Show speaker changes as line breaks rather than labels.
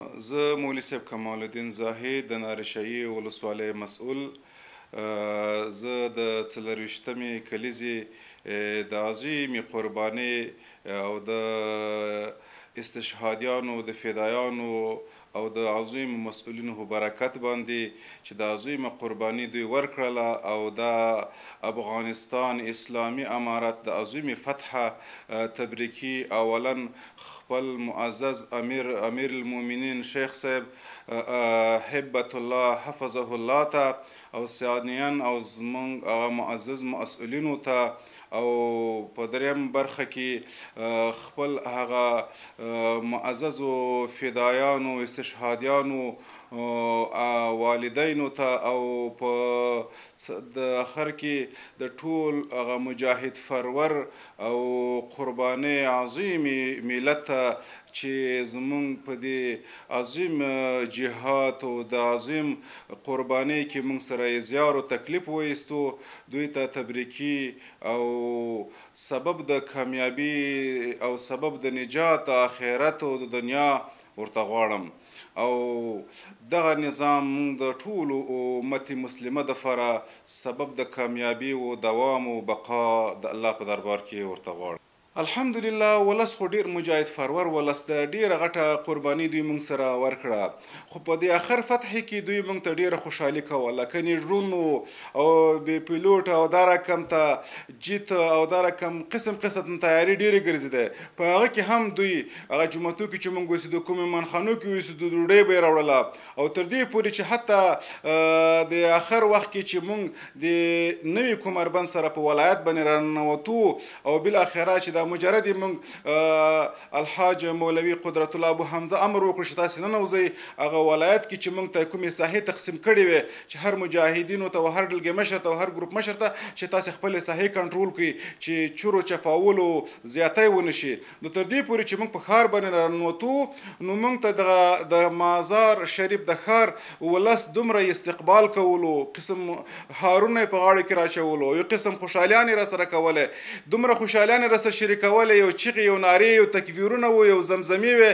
زه مولوي صاحب کمال الدین زاهد د نارشهیي ولسوالۍ مسؤل. زه د 24مې کلیزې د عظیمې قربانۍ او د استشهادیانو د فدایانو او د عظیمو مسؤلینو په برکت باندې چې د عظیمه قرباني دوی ورکړله او د افغانستان اسلامي امارت د عظیمې فتحه تبریکي اولا خپل معزز امیر المؤمنین شیخ صاحب هبت الله حفظه الله ته او ثانیا او زموږ هغه معزز مسؤلینو ته او په دریم برخه کې خپل هغه معززو فدایانو استشهادیانو والدینو ته او په د اخر کې د ټول هغه مجاهد فرور او قربانۍ عظیمې ملت ته چې زمونږ په دې عظیم جهاد او د عظیم قربانۍ کې موږ سره یې زیار او تکلیف وایستو دوی ته تبریکي او سبب د کامیابي او سبب د نجات د آخرت او د دنیا ورته غواړم او دغه نظام موږ د ټولو امت مسلمه دپاره سبب د کامیابي او دوام او بقا د الله په دربار کې ورته غواړم. الحمدلله ولس خو ډیر مجاهد فرور ولس د ډیره غټه قرباني دوی موږ سره ورکړه خو په دې اخر فتح کې دوی موږ ته ډیره خوشحالي کوله کني ډرون او بې پیلوټ او دا رقم ته جیت او دا رقم قسم تیاري ډیرې ګرځېده په هغه کې هم دوی هغه جوماتو کې چې موږ اوسېدو کومې مېمانخانو کې اوسېدو ډوډۍ به یې راوړله او تر دې پورې چې حتی د اخر وخت کې چې موږ د نوي کمربند سره په ولایت باندې راننوتو او بالاخره چې مجرد موږ الحاج مولوي قدرت الله ابو حمزه امر وکړ چې تاسې ننوځئ هغه ولایت کې چې موږ ته کومې ساحې تقسیم کړې وې چې هر مجاهدینو ته او هر ډلګۍ مشر ته او هر ګروپ مشر ته چې تاسې خپلې ساحې کنټرول کړئ چې چورو چفاولو زیاتی ونه شي نو تر دې پورې چې موږ په ښار باندې راننوتو نو موږ ته د مازار شریف د ښار ولس دومره استقبال کولو قسم هارونه یې په غاړه کې راچولو یو قسم خوشحالیانې راسره کولې دومره خوشحالیانې راسره شریکولې یو چیغې یو نارې یو تکبیرونه وو یو زمزمې وې